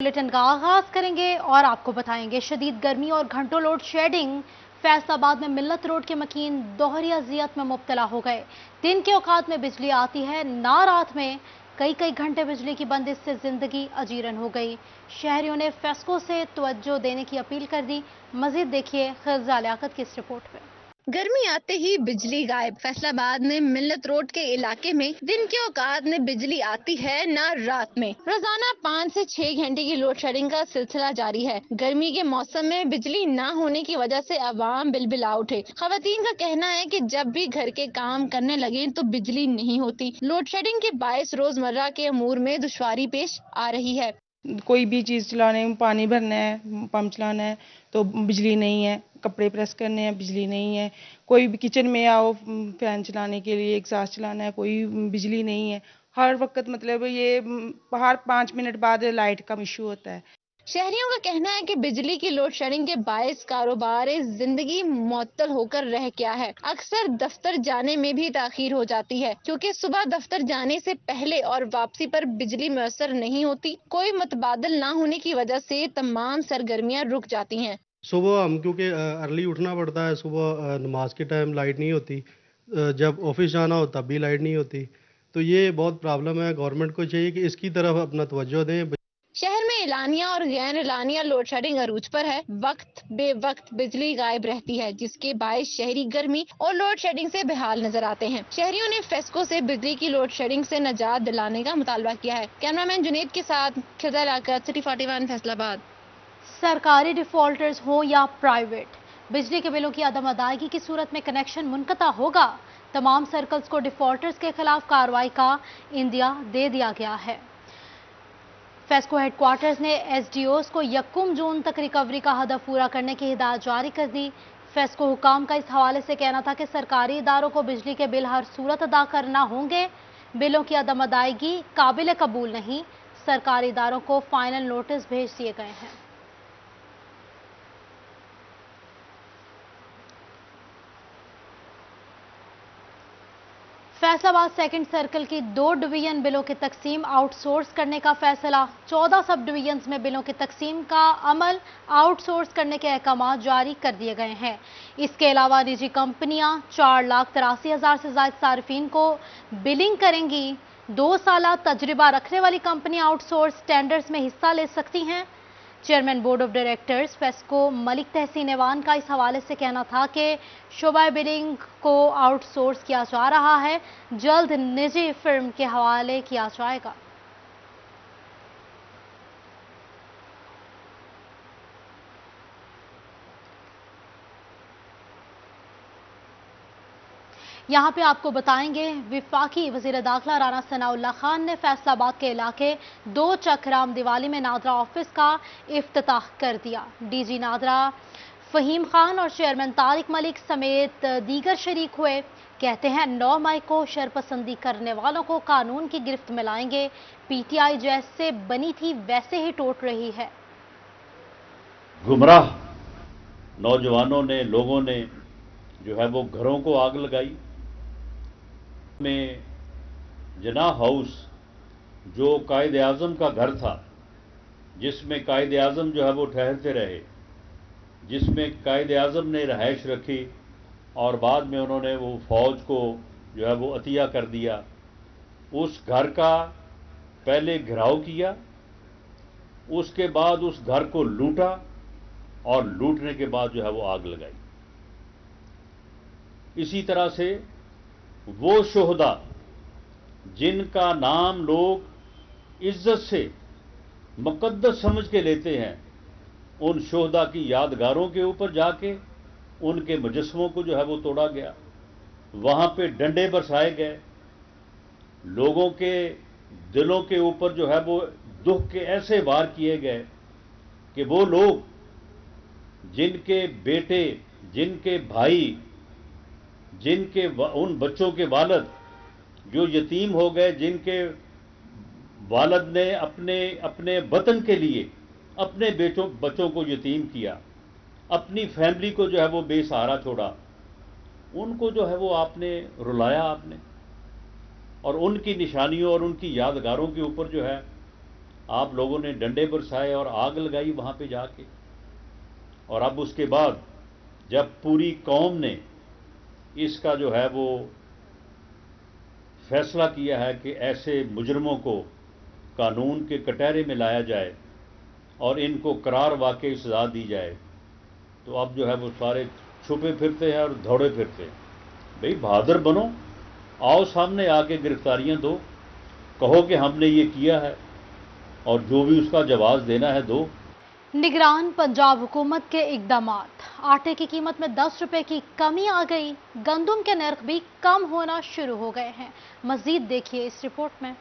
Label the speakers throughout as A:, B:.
A: Bulletin का आगाज करेंगे और आपको बताएंगे शदीद गर्मी और घंटों लोड शेडिंग। फैसलाबाद में मिल्लत रोड के मकीन दोहरी अजियत में मुब्तला हो गए। दिन के औकात में बिजली आती है ना रात में। कई कई घंटे बिजली की बंदिश से जिंदगी अजीरन हो गई। शहरियों ने फेस्को से तवज्जो देने की अपील कर दी। मजीद देखिए खिज़ा लियाकत की इस रिपोर्ट में।
B: गर्मी आते ही बिजली गायब। फैसलाबाद में मिल्लत रोड के इलाके में दिन के औकात में बिजली आती है न रात में। रोजाना 5 से 6 घंटे की लोड शेडिंग का सिलसिला जारी है। गर्मी के मौसम में बिजली न होने की वजह से अवाम बिलबिला उठे। खवातीन का कहना है कि जब भी घर के काम करने लगे तो बिजली नहीं होती। लोड शेडिंग के बायस रोजमर्रा के अमूर में दुश्वारी पेश आ रही है।
C: कोई भी चीज़ चलाने में, पानी भरना है, पंप चलाना है तो बिजली नहीं है, कपड़े प्रेस करने हैं बिजली नहीं है, कोई भी किचन में आओ फैन चलाने के लिए, एग्जॉस्ट चलाना है, कोई बिजली नहीं है। हर वक्त मतलब ये हर 5 मिनट बाद लाइट का इशू होता है।
B: शहरियों का कहना है कि बिजली की लोड शेडिंग के बायस कारोबार जिंदगी मुअत्तल होकर रह गया है। अक्सर दफ्तर जाने में भी ताखीर हो जाती है क्योंकि सुबह दफ्तर जाने से पहले और वापसी पर बिजली मुयस्सर नहीं होती। कोई मतबादल ना होने की वजह से तमाम सरगर्मियां रुक जाती हैं।
D: सुबह हम क्योंकि अर्ली उठना पड़ता है, सुबह नमाज के टाइम लाइट नहीं होती, जब ऑफिस जाना हो तब भी लाइट नहीं होती, तो ये बहुत प्रॉब्लम है। गवर्नमेंट को चाहिए कि इसकी तरफ अपना तवज्जो दें।
B: शहर में एलानिया और गैर एलानिया लोड शेडिंग अरूज पर है। वक्त बे वक्त बिजली गायब रहती है जिसके बायस शहरी गर्मी और लोड शेडिंग से बेहाल नजर आते हैं। शहरियों ने फेस्को से बिजली की लोड शेडिंग से निजात दिलाने का मुतालबा किया है। कैमरामैन जुनेद के साथ खिज़ा लियाकत, सिटी 41 फैसलाबाद।
A: सरकारी डिफॉल्टर्स हो या प्राइवेट, बिजली के बिलों की अदम अदायगी की सूरत में कनेक्शन मुनक़ता होगा। तमाम सर्कल्स को डिफॉल्टर्स के खिलाफ कार्रवाई का इंदिया दे दिया गया है। फेस्को हेडक्वार्टर्स ने एसडीओज को 1 जून तक रिकवरी का हदफ पूरा करने की हिदायत जारी कर दी। फेस्को हुकाम का इस हवाले से कहना था कि सरकारी इदारों को बिजली के बिल हर सूरत अदा करना होंगे। बिलों की अदम अदायगी काबिल कबूल नहीं। सरकारी इदारों को फाइनल नोटिस भेज दिए गए हैं। फैसलाबाद सेकंड सर्कल की 2 डिवीजन बिलों की तकसीम आउटसोर्स करने का फैसला। 14 सब डिवीजन्स में बिलों की तकसीम का अमल आउटसोर्स करने के अहकाम जारी कर दिए गए हैं। इसके अलावा निजी कंपनियां 4,83,000 से ज्यादा सार्फिन को बिलिंग करेंगी। 2 साल तजुर्बा रखने वाली कंपनियां आउटसोर्स टेंडर्स में हिस्सा ले सकती हैं। Chairman board of directors FESCO Malik Tahseen ऐवान का इस हवाले से कहना था कि शोबा बिलिंग को आउटसोर्स किया जा रहा है, जल्द निजी फर्म के हवाले किया जाएगा। यहाँ पे आपको बताएंगे विफाकी वजीर दाखिला राना सनाउल्लाह खान ने फैसलाबाद के इलाके 2 चक राम दिवाली में नादरा ऑफिस का इफ्तिताह कर दिया। डीजी नादरा फहीम खान और चेयरमैन तारिक मलिक समेत दीगर शरीक हुए। कहते हैं 9 मई को शरपसंदी करने वालों को कानून की गिरफ्त में लाएंगे। पीटीआई जैसे बनी थी वैसे ही टूट रही है।
E: गुमराह नौजवानों ने, लोगों ने जो है वो घरों को आग लगाई। में जनाह हाउस जो कायद आज़म का घर था, जिसमें कायद आज़म जो है वो ठहरते रहे, जिसमें कायद आज़म ने रहायश रखी और बाद में उन्होंने वो फौज को जो है वो अतिया कर दिया, उस घर का पहले घेराव किया, उसके बाद उस घर को लूटा और लूटने के बाद जो है वो आग लगाई। इसी तरह से वो शोहदा जिनका नाम लोग इज्जत से मुकद्दस समझ के लेते हैं, उन शोहदा की यादगारों के ऊपर जाके उनके मुजस्समों को जो है वो तोड़ा गया, वहां पे डंडे बरसाए गए, लोगों के दिलों के ऊपर जो है वो दुख के ऐसे वार किए गए कि वो लोग जिनके बेटे, जिनके भाई, जिनके उन बच्चों के वालिद जो यतीम हो गए, जिनके वालिद ने अपने वतन के लिए अपने बच्चों को यतीम किया, अपनी फैमिली को जो है वो बेसहारा छोड़ा, उनको जो है वो आपने रुलाया आपने, और उनकी निशानियों और उनकी यादगारों के ऊपर जो है आप लोगों ने डंडे बरसाए और आग लगाई वहाँ पे जाके, और अब उसके बाद जब पूरी कौम ने इसका जो है वो फैसला किया है कि ऐसे मुजरमों को कानून के कटहरे में लाया जाए और इनको करार वाकई सजा दी जाए, तो अब जो है वो सारे छुपे फिरते हैं और दौड़े फिरते हैं। भाई बहादुर बनो, आओ सामने आके गिरफ्तारियां दो, कहो कि हमने ये किया है, और जो भी उसका जवाब देना है दो।
A: निगरान पंजाब हुकूमत के इकदामात, आटे की कीमत में 10 रुपए की कमी आ गई, गंदम के नर्ख भी कम होना शुरू हो गए हैं। मजीद देखिए इस रिपोर्ट में।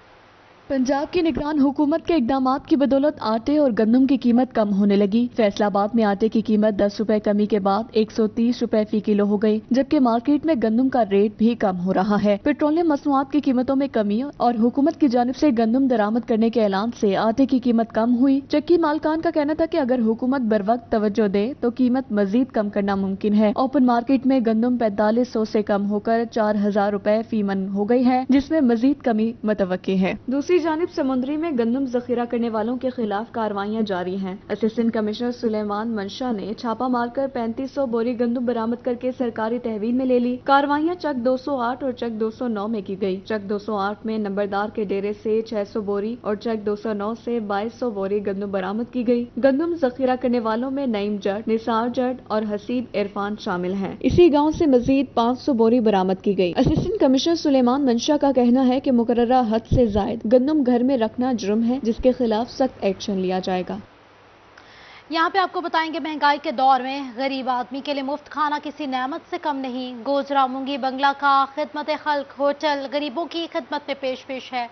F: पंजाब की निगरान हुकूमत के इकदामात की बदौलत आटे और गंदम की कीमत कम होने लगी। फैसलाबाद में आटे की कीमत 10 रुपए कमी के बाद 130 रुपए फी किलो हो गई, जबकि मार्केट में गंदम का रेट भी कम हो रहा है। पेट्रोलियम मसनूआत की कीमतों में कमी और हुकूमत की जानिब से गंदम दरामद करने के ऐलान से आटे की कीमत कम हुई। चक्की मालकान का कहना था कि अगर हुकूमत बर वक्त तवज्जो दे तो कीमत मजीद कम करना मुमकिन है। ओपन मार्केट में गंदम 4500 से कम होकर 4000 रुपए फी मन हो गई है, जिसमें मजीद कमी मुतवक्की है। दूसरी जानिब समुद्री में गंदम जखीरा करने वालों के खिलाफ कार्रवाइयां जारी हैं। असिस्टेंट कमिश्नर सुलेमान मंशा ने छापा मारकर 3500 बोरी गंदम बरामद करके सरकारी तहवील में ले ली। कार्रवाइयां चक 208 और चक 209 में की गई। चक 208 में नंबरदार के डेरे से 600 बोरी और चक 209 से 2200 बोरी गंदम बरामद की गई। गंदम जखीरा करने वालों में नईम जट, निसार जट और हसीब इरफान शामिल हैं। इसी गाँव से मजीद 500 बोरी बरामद की गई। असिस्टेंट कमिश्नर सुलेमान मंशा का कहना है कि मुकर्ररा हद से जायद गंदम घर में रखना जुर्म है, जिसके खिलाफ सख्त एक्शन लिया जाएगा।
A: यहाँ पे आपको बताएंगे, महंगाई के दौर में गरीब आदमी के लिए मुफ्त खाना किसी नेमत से कम नहीं। गोजरा मुंगी बंगला का खिदमत खल्क होटल गरीबों की खिदमत में पेश है।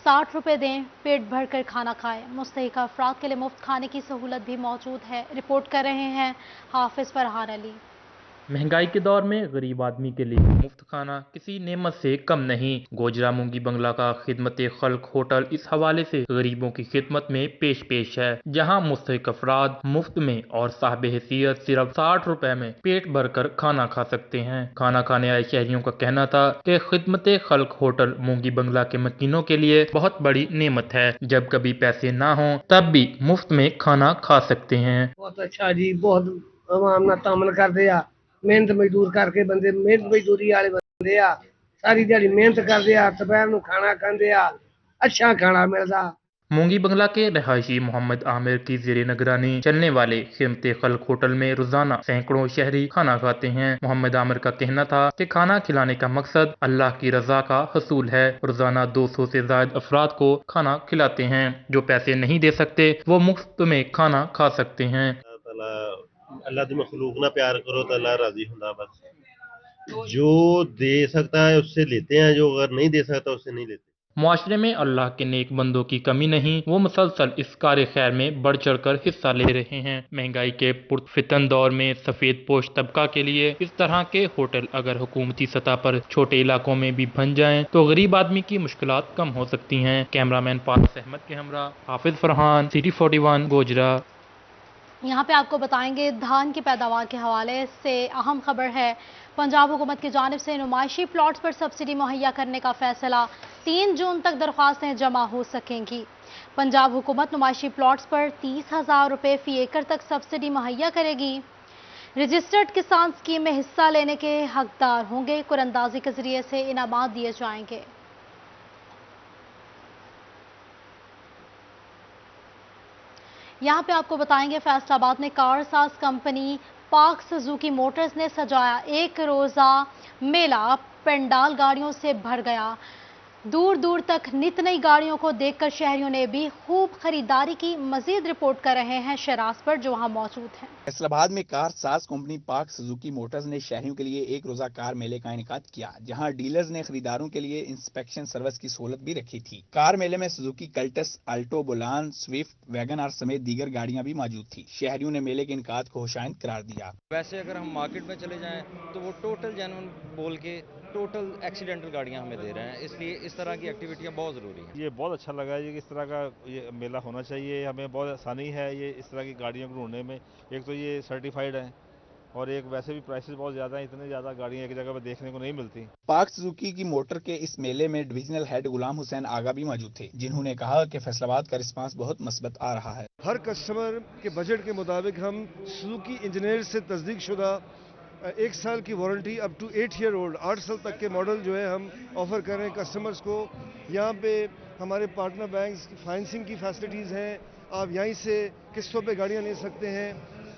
A: 60 रुपए दें, पेट भर कर खाना खाएं। मुस्तहिक अफराद के लिए मुफ्त खाने की सहूलत भी मौजूद है। रिपोर्ट कर रहे हैं हाफिज फरहान अली।
G: महंगाई के दौर में गरीब आदमी के लिए मुफ्त खाना किसी नेमत से कम नहीं। गोजरा मुंगी बंगला का खिदमत खल्क होटल इस हवाले से गरीबों की खिदमत में पेश है, जहां मुस्तहिक अफराद मुफ्त में और साहिब हैसियत सिर्फ 60 रुपए में पेट भर कर खाना खा सकते हैं। खाना खाने आए शहरियों का कहना था कि खिदमत खल्क होटल मुंगी बंगला के मकीनों के लिए बहुत बड़ी नेमत है। जब कभी पैसे ना हो तब भी मुफ्त में खाना खा सकते हैं।
H: बहुत अच्छा जी, बहुत आवाम ना तामल करते आ, मेहनत मजदूर करके बंदे मेहनत मजदूरी वाले बंदे आ, सारी दिहाड़ी मेहनत करते आ, दोपहर नूं खाना खांदे आ, अच्छा खाना मिलदा।
G: मुंगी बंगला के रहायशी मोहम्मद आमिर की ज़ेरे निगरानी चलने वाले खिदमत खल्क होटल में रोजाना सैकड़ों शहरी खाना खाते हैं। मोहम्मद आमिर का कहना था कि खाना खिलाने का मकसद अल्लाह की रजा का हसूल है। रोजाना 200 से ज्यादा अफराद को खाना खिलाते हैं। जो पैसे नहीं दे सकते वो मुफ्त में खाना खा सकते हैं।
I: अल्लाह दी मखलूक ना प्यार करो तो अल्लाह राजी होता। बस जो दे सकता है उससे लेते हैं, जो अगर नहीं दे सकता उससे नहीं लेते।
G: मुआशरे में अल्लाह के नेक बंदों की कमी नहीं, वो मुसलसल इस कार्य खैर में बढ़ चढ़ कर हिस्सा ले रहे हैं। महंगाई के पुरफितन दौर में सफेद पोश तबका के लिए इस तरह के होटल अगर हुकूमती सतह पर छोटे इलाकों में भी बन जाएं तो गरीब आदमी की मुश्किलात कम हो सकती हैं। कैमरामैन पारस अहमद के हमरा हाफिज फरहान, सिटी 41 गोजरा।
A: यहाँ पे आपको बताएंगे, धान की पैदावार के हवाले से अहम खबर है। पंजाब हुकूमत की जानिब से नुमाइशी प्लॉट्स पर सब्सिडी मुहैया करने का फैसला। 3 जून तक दरख्वास्तें जमा हो सकेंगी। पंजाब हुकूमत नुमाइशी प्लॉट्स पर 30,000 रुपये फी एकड़ तक सब्सिडी मुहैया करेगी। रजिस्टर्ड किसान स्कीम में हिस्सा लेने के हकदार होंगे। कुरंदाजी के जरिए से इनामात दिए जाएंगे। यहाँ पे आपको बताएंगे, फैसलाबाद में कार साज कंपनी पाक सुजुकी मोटर्स ने सजाया एक रोजा मेला। पंडाल गाड़ियों से भर गया। दूर दूर तक नित नई गाड़ियों को देखकर शहरियों ने भी खूब खरीदारी की। मजीद रिपोर्ट कर रहे हैं शराज पर जो वहां मौजूद हैं।
J: फैसलाबाद में कार साज कंपनी पाक सुजुकी मोटर्स ने शहरियों के लिए एक रोजा कार मेले का इनेकाद किया, जहां डीलर्स ने खरीदारों के लिए इंस्पेक्शन सर्विस की सहूलत भी रखी थी। कार मेले में Suzuki Cultus, Alto, Bolan, Swift, wagon R समेत दीगर गाड़ियां भी मौजूद थी। शहरियों ने मेले के इनेकाद को खुशाइंद करार दिया।
K: वैसे अगर हम मार्केट में चले जाएं तो वो टोटल जेन्युइन बोल के टोटल एक्सीडेंटल गाड़ियां हमें दे रहे हैं, इसलिए इस तरह की एक्टिविटियां बहुत ज़रूरी हैं।
L: ये बहुत अच्छा लगा है, ये इस तरह का ये मेला होना चाहिए। हमें बहुत आसानी है ये इस तरह की गाड़ियों को ढूंढने में। एक तो ये सर्टिफाइड है और एक वैसे भी प्राइसेस बहुत ज़्यादा हैं, इतने ज़्यादा गाड़ियाँ एक जगह पर देखने को नहीं मिलती।
J: पाक सुजुकी की मोटर के इस मेले में डिविजनल हेड गुलाम हुसैन आगा भी मौजूद थे, जिन्होंने कहा कि फैसलाबाद का रिस्पांस बहुत मस्बत आ रहा है।
M: हर कस्टमर के बजट के मुताबिक हम सुजुकी इंजीनियर से तस्दीक शुदा 1 साल की warranty up to 8 year old 8 साल तक के मॉडल जो है हम ऑफर कर रहे हैं कस्टमर्स को। यहाँ पे हमारे पार्टनर बैंक्स फाइनेंसिंग की फैसिलिटीज़ हैं, आप यहीं से किस्तों पे गाड़ियाँ ले सकते हैं।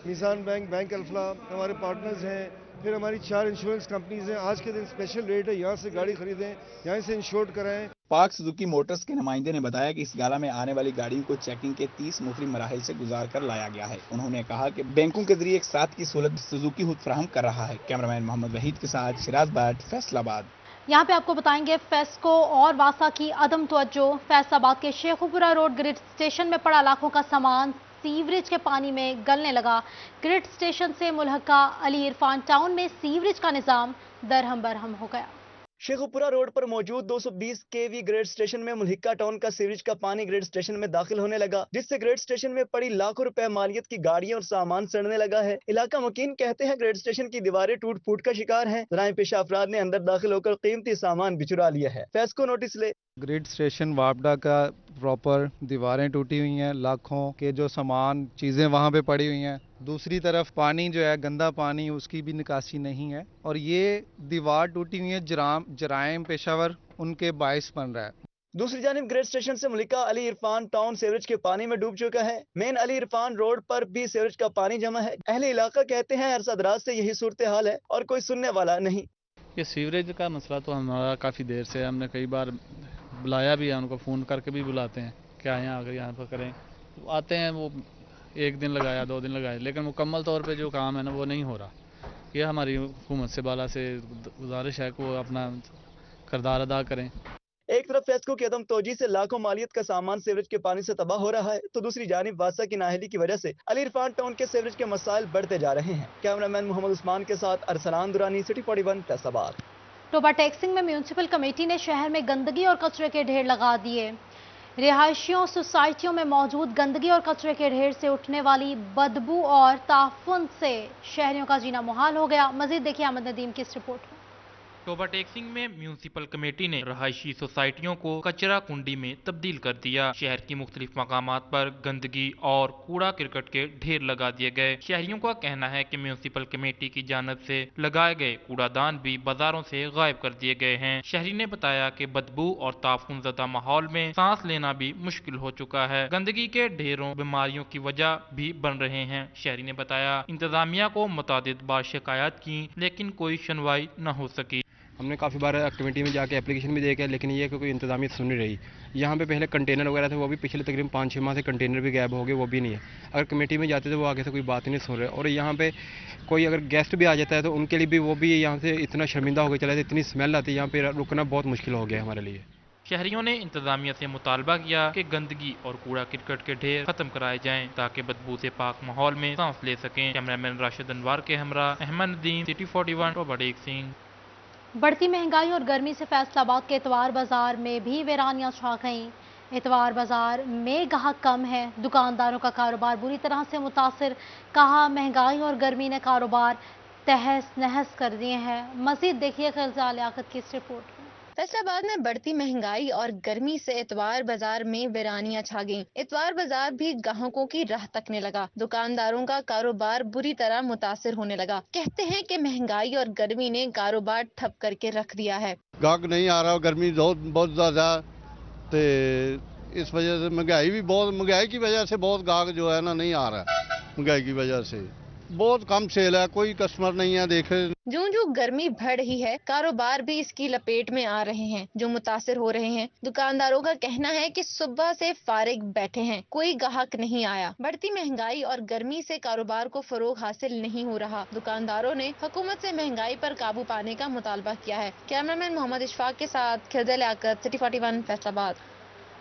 M: मिजान बैंक, बैंक अल्फला हमारे पार्टनर्स हैं, फिर हमारी 4 इंश्योरेंस कंपनीज हैं। आज के दिन स्पेशल रेट है, यहाँ से गाड़ी खरीदें, यहाँ से इंश्योर्ड कराएं।
J: पाक सुजुकी मोटर्स के नुमाइंदे ने बताया कि इस गाला में आने वाली गाड़ियों को चेकिंग के 30 मुख्तलिफ मराहिल से गुजार कर लाया गया है। उन्होंने कहा कि बैंकों के जरिए एक साथ की सहूलत सुजुकी खुद फराहम कर रहा है। कैमरामैन मोहम्मद वहीद के साथ शिराज बाट, फैसलाबाद।
A: यहाँ पे आपको बताएंगे फेस्को और वासा की अदम तवज्जो। फैसलाबाद के शेखुपुरा रोड ग्रिड स्टेशन में पड़ा लाखों का सामान सीवरेज के पानी में गलने लगा। ग्रिड स्टेशन से मुल्हका अली इरफान टाउन में सीवरेज का निजाम दरहम बरहम हो गया।
N: शेखुपुरा रोड पर मौजूद 220 केवी ग्रेड स्टेशन में मुल्हिका टाउन का सीवरेज का पानी ग्रेड स्टेशन में दाखिल होने लगा, जिससे ग्रेड स्टेशन में पड़ी लाखों रुपए मालियत की गाड़ियां और सामान सड़ने लगा है। इलाका मुकीन कहते हैं ग्रेड स्टेशन की दीवारें टूट फूट का शिकार हैं। जराए पेशा अफराद ने अंदर दाखिल होकर कीमती सामान भी चुरा लिया है। फेस्को नोटिस ले।
O: ग्रिड स्टेशन वापडा का प्रॉपर दीवारें टूटी हुई हैं, लाखों के जो सामान चीज़ें वहाँ पे पड़ी हुई हैं। दूसरी तरफ पानी जो है गंदा पानी, उसकी भी निकासी नहीं है और ये दीवार टूटी हुई है जराइम पेशावर उनके बायस बन रहा है।
N: दूसरी जानिब ग्रेड स्टेशन से मुल्हिका अली इरफान टाउन सीवरेज के पानी में डूब चुका है। मेन अली इरफान रोड पर भी सीवरेज का पानी जमा है। अहले इलाका कहते हैं अरसा दराज से यही सूरत हाल है और कोई सुनने वाला नहीं।
P: ये सीवरेज का मसला तो हमारा काफ़ी देर से, हमने कई बार बुलाया भी है, उनको फ़ोन करके भी बुलाते हैं कि आएँ आकर यहाँ पर करें, तो आते हैं। वो 1 दिन लगाया, 2 दिन लगाया, लेकिन मुकम्मल तौर पे जो काम है ना वो नहीं हो रहा। ये हमारी हुकूमत से बाला से गुजारिश है कि वो अपना किरदार अदा करें।
N: एक तरफ फेस्को की अदम तोजी से लाखों मालियत का सामान सीवरेज के पानी से तबाह हो रहा है, तो दूसरी जानिब वासा की नाअहली की वजह से अली इरफान टाउन के सीवरेज के मसाइल बढ़ते जा रहे हैं। कैमरामैन मोहम्मद उस्मान के साथ अरसलान दुरानी, सिटी 41, फैसलाबाद।
A: टोबा टैक्सिंग में म्यूनिसिपल कमेटी ने शहर में गंदगी और कचरे के ढेर लगा दिए। रिहायशियों सोसाइटियों में मौजूद गंदगी और कचरे के ढेर से उठने वाली बदबू और ताफुन से शहरियों का जीना मुहाल हो गया। मजीद देखिए अहमद नदीम की इस रिपोर्ट में।
G: टोबा टैक्सिंग में म्यूनिसिपल कमेटी ने रहायशी सोसाइटियों को कचरा कुंडी में तब्दील कर दिया। शहर की मुख्तलिफ मकामात पर गंदगी और कूड़ा करकट के ढेर लगा दिए गए। शहरियों का कहना है कि म्यूनिसिपल कमेटी की जानिब से लगाए गए कूड़ादान भी बाजारों से गायब कर दिए गए हैं। शहरी ने बताया कि बदबू और ताफुन ज़दा माहौल में सांस लेना भी मुश्किल हो चुका है। गंदगी के ढेरों बीमारियों की वजह भी बन रहे हैं। शहरी ने बताया इंतजामिया को मुतादिद बार शिकायत की, लेकिन कोई सुनवाई न हो सकी।
Q: हमने काफ़ी बार कमेटी में जाके एप्लीकेशन भी दे के, लेकिन ये कोई इंतजामियत सुन नहीं रही। यहाँ पे पहले कंटेनर वगैरह थे, वो भी पिछले तकरीबन 5-6 माह से कंटेनर भी गायब हो गए, वो भी नहीं है। अगर कमेटी में जाते तो वो आगे से कोई बात ही नहीं सुन रहे। और यहाँ पे कोई अगर गेस्ट भी आ जाता है तो उनके लिए भी वो भी यहाँ से इतना शर्मिंदा हो गया चला, इतनी स्मेल आती है, यहाँ पे रुकना बहुत मुश्किल हो गया हमारे लिए।
G: शहरियों ने इंतजामिया से मुतालबा किया कि गंदगी और कूड़ा करकट के ढेर खत्म कराए जाएं ताकि बदबू से पाक माहौल में सांस ले सकें। कैमरामैन राशिद अनवार के हमरा अहमद नदीम, सिटी 41, टोबा टैक्सिंग।
A: बढ़ती महंगाई और गर्मी से फैसलाबाद के इतवार बाजार में भी वीरानियां छा गईं। इतवार बाजार में गाहक कम है, दुकानदारों का कारोबार बुरी तरह से मुतासिर। कहा महंगाई और गर्मी ने कारोबार तहस नहस कर दिए हैं। मजीद देखिए खिलजा लियाकत की इस रिपोर्ट में।
B: फैसलाबाद में बढ़ती महंगाई और गर्मी से इतवार बाजार में वीरानियां छा गईं। इतवार बाजार भी ग्राहकों की राह तकने लगा। दुकानदारों का कारोबार बुरी तरह मुतासिर होने लगा। कहते हैं कि महंगाई और गर्मी ने कारोबार ठप करके रख दिया है।
R: गाहक नहीं आ रहा, गर्मी बहुत ज्यादा, तो इस वजह से महंगाई की वजह से बहुत गाहक जो है ना नहीं आ रहा है। महंगाई की वजह से बहुत कम सेल है, कोई कस्टमर नहीं है। देखे
B: जो गर्मी बढ़ रही है, कारोबार भी इसकी लपेट में आ रहे हैं, जो मुतासिर हो रहे हैं। दुकानदारों का कहना है कि सुबह से फारिग बैठे हैं, कोई ग्राहक नहीं आया। बढ़ती महंगाई और गर्मी से कारोबार को फरोग हासिल नहीं हो रहा। दुकानदारों ने हुकूमत से महंगाई पर काबू पाने का मुतालबा किया है। कैमरामैन मोहम्मद इशफाक के साथ खिलजा लियाकत, सिटी 41, फैसलाबाद।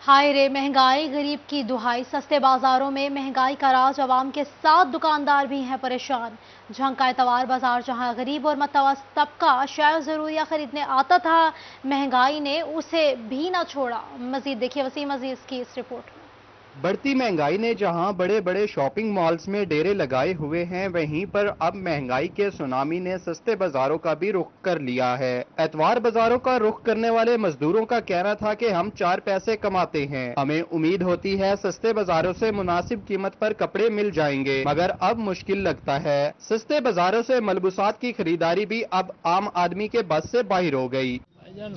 A: हाय रे महंगाई, गरीब की दुहाई। सस्ते बाजारों में महंगाई का राज, अवाम के साथ दुकानदार भी हैं परेशान। झंका इतवार बाजार जहां गरीब और मतवसत तबका अशिया ज़रूरिया खरीदने आता था, महंगाई ने उसे भी न छोड़ा। मजीद देखिए वसीम अजीज की इस रिपोर्ट में।
S: بڑھتی مہنگائی نے جہاں بڑے بڑے شاپنگ مالز میں ڈیرے لگائے ہوئے ہیں، وہیں پر اب مہنگائی کے سونامی نے سستے بازاروں کا بھی رخ کر لیا ہے۔ اتوار بازاروں کا رخ کرنے والے مزدوروں کا کہنا تھا کہ ہم 4 پیسے کماتے ہیں، ہمیں امید ہوتی ہے سستے بازاروں سے مناسب قیمت پر کپڑے مل جائیں گے، مگر اب مشکل لگتا ہے۔ سستے بازاروں سے ملبوسات کی خریداری بھی اب عام آدمی کے بس سے باہر ہو گئی۔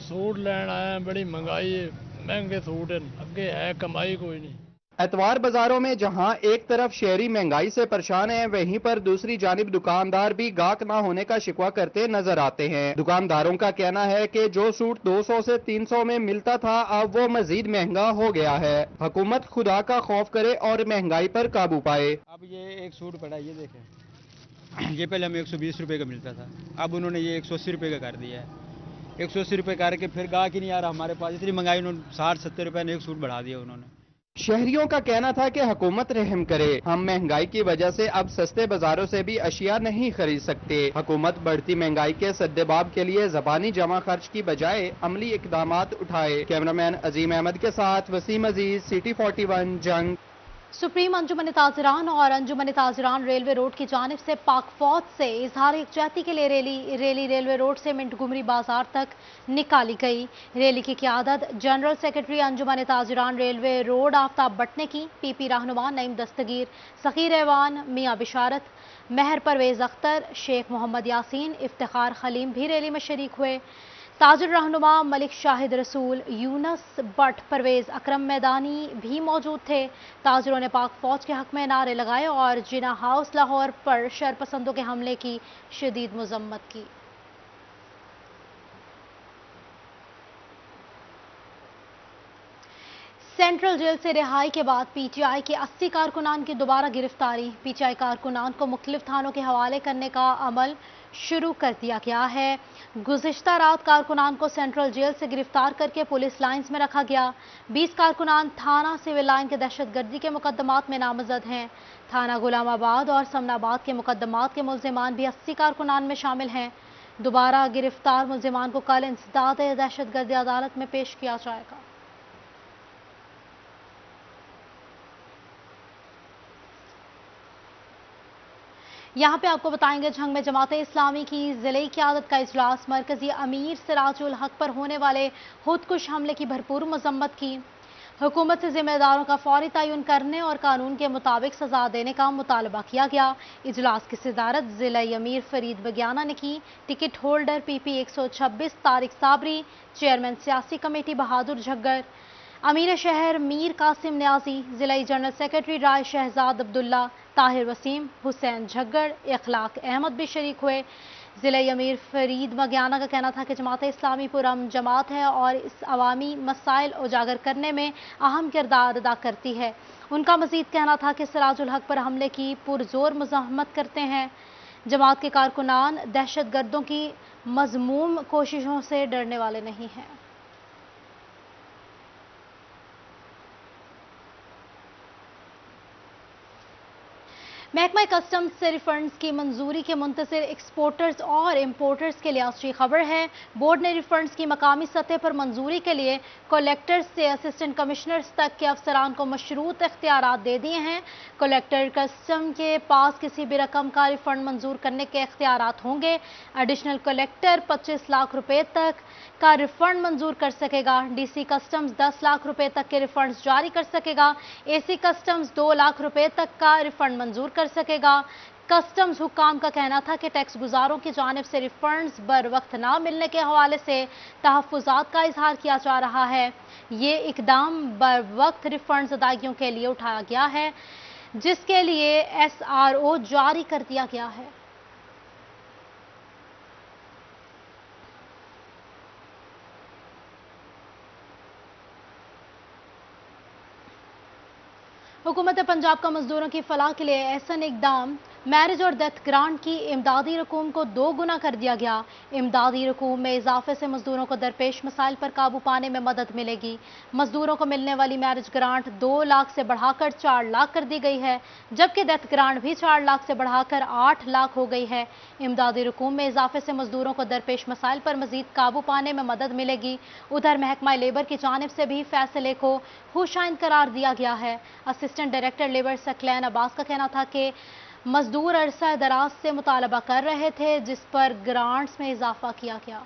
T: سوٹ لین آئے ہیں، بڑی مہنگائی ہے، مہنگے سوٹ ہیں، اگے ہے کمائی کوئی نہیں۔
S: اتوار بازاروں میں جہاں ایک طرف شہری مہنگائی سے پریشان ہیں، وہیں پر دوسری جانب دکاندار بھی گاہک نہ ہونے کا شکوہ کرتے نظر آتے ہیں۔ دکانداروں کا کہنا ہے کہ جو سوٹ 200 سے 300 میں ملتا تھا اب وہ مزید مہنگا ہو گیا ہے۔ حکومت خدا کا خوف کرے اور مہنگائی پر قابو پائے۔
U: اب یہ ایک سوٹ پڑا، یہ دیکھیں، یہ پہلے ہمیں 120 روپے کا ملتا تھا، اب انہوں نے یہ 180 روپے کا کر دیا ہے۔ 180 روپے کر کے پھر گاہک ہی نہیں آ رہا ہمارے پاس، اتنی مہنگائی انہوں نے 60-70 روپے نے ایک سوٹ بڑھا دیا انہوں نے۔
S: شہریوں کا کہنا تھا کہ حکومت رحم کرے، ہم مہنگائی کی وجہ سے اب سستے بازاروں سے بھی اشیاء نہیں خرید سکتے۔ حکومت بڑھتی مہنگائی کے سدباب کے لیے زبانی جمع خرچ کی بجائے عملی اقدامات اٹھائے۔ کیمرامین عظیم احمد کے ساتھ وسیم عزیز، سٹی 41 جنگ۔
A: سپریم انجمن تاجران اور انجمن تاجران ریلوے روڈ کی جانب سے پاک فوج سے اظہار یکجہتی کے لیے ریلی ریلوے روڈ سے منٹ گمری بازار تک نکالی گئی۔ ریلی کی قیادت general secretary Anjuman Tajran railway road Aftab Butt نے کی۔ پی پی رہنما نعیم دستگیر، سخیر ایوان میاں بشارت، مہر پرویز اختر، شیخ محمد یاسین، افتخار خلیم بھی ریلی میں شریک ہوئے۔ تاجر رہنما ملک شاہد رسول، یونس بٹ، پرویز اکرم میدانی بھی موجود تھے۔ تاجروں نے پاک فوج کے حق میں نعرے لگائے اور جناح ہاؤس لاہور پر شرپسندوں کے حملے کی شدید مذمت کی۔ سینٹرل جیل سے رہائی کے بعد پی ٹی آئی کے 80 کارکنان کی دوبارہ گرفتاری۔ پی ٹی آئی کارکنان کو مختلف تھانوں کے حوالے کرنے کا عمل شروع کر دیا گیا ہے۔ گزشتہ رات کارکنان کو سینٹرل جیل سے گرفتار کر کے پولیس لائنز میں رکھا گیا۔ 20 کارکنان تھانہ سول لائن کے دہشت گردی کے مقدمات میں نامزد ہیں۔ تھانہ غلام آباد اور سمن آباد کے مقدمات کے ملزمان بھی 80 کارکنان میں شامل ہیں۔ دوبارہ گرفتار ملزمان کو کل انسداد دہشت گردی عدالت میں پیش کیا جائے گا۔ یہاں پہ آپ کو بتائیں گے، جھنگ میں جماعت اسلامی کی ضلعی قیادت کا اجلاس، مرکزی امیر سراج الحق پر ہونے والے خودکش حملے کی بھرپور مذمت کی۔ حکومت سے ذمہ داروں کا فوری تعین کرنے اور قانون کے مطابق سزا دینے کا مطالبہ کیا گیا۔ اجلاس کی صدارت ضلعی امیر فرید بگیانہ نے کی۔ ٹکٹ ہولڈر پی پی 126 طارق صابری، چیئرمین سیاسی کمیٹی بہادر جھگڑ، امیر شہر میر قاسم نیازی، ضلعی جنرل سیکرٹری رائے شہزاد عبداللہ، طاہر وسیم، حسین جھگڑ، اخلاق احمد بھی شریک ہوئے۔ ضلعی امیر فرید بگیانہ کا کہنا تھا کہ جماعت اسلامی پرامن جماعت ہے اور اس عوامی مسائل اجاگر کرنے میں اہم کردار ادا کرتی ہے۔ ان کا مزید کہنا تھا کہ سراج الحق پر حملے کی پرزور مزاحمت کرتے ہیں۔ جماعت کے کارکنان دہشت گردوں کی مذموم کوششوں سے ڈرنے والے نہیں ہیں۔ محکمہ کسٹمز سے ریفنڈز کی منظوری کے منتظر ایکسپورٹرز اور امپورٹرز کے لیے اچھی خبر ہے۔ بورڈ نے ریفنڈز کی مقامی سطح پر منظوری کے لیے کلیکٹرز سے اسسٹنٹ کمشنرز تک کے افسران کو مشروط اختیارات دے دیے ہیں۔ کلیکٹر کسٹم کے پاس کسی بھی رقم کا ریفنڈ منظور کرنے کے اختیارات ہوں گے۔ ایڈیشنل کلیکٹر 25 لاکھ روپے تک کا ریفنڈ منظور کر سکے گا۔ ڈی سی کسٹمز 10 لاکھ روپے تک کے ریفنڈز جاری کر سکے گا۔ اے سی کسٹمز 2 لاکھ روپے تک کا ریفنڈ منظور کر سکے گا۔ کسٹمز حکام کا کہنا تھا کہ ٹیکس گزاروں کی جانب سے ریفنڈز بر وقت نہ ملنے کے حوالے سے تحفظات کا اظہار کیا جا رہا ہے۔ یہ اقدام بر وقت ریفنڈز ادائیگیوں کے لیے اٹھایا گیا ہے، جس کے لیے ایس آر او جاری کر دیا گیا ہے۔ حکومت پنجاب کا مزدوروں کی فلاح کے لیے احسن اقدام मैरिज और डेथ ग्रांट की इमदादी रकूम को 2 गुना कर दिया गया। इमदादी रकूम में इजाफे से मजदूरों को दरपेश मसाइल पर काबू पाने में मदद मिलेगी। मजदूरों को मिलने वाली मैरिज ग्रांट 2 लाख से बढ़ाकर 4 लाख कर दी गई है, जबकि डेथ ग्रांट भी 4 लाख से बढ़ाकर 8 लाख हो गई है। इमदादी रकूम में इजाफे से मजदूरों को दरपेश मसाइल पर मजीद काबू पाने में मदद मिलेगी। उधर महकमा लेबर की जानिब से भी फैसले को खुशाइंद करार दिया गया है। Assistant director labour Saqlain Abbas का कहना था कि मजदूर अरसा दराज से मुतालबा कर रहे थे, जिस पर ग्रांट्स में इजाफा किया गया।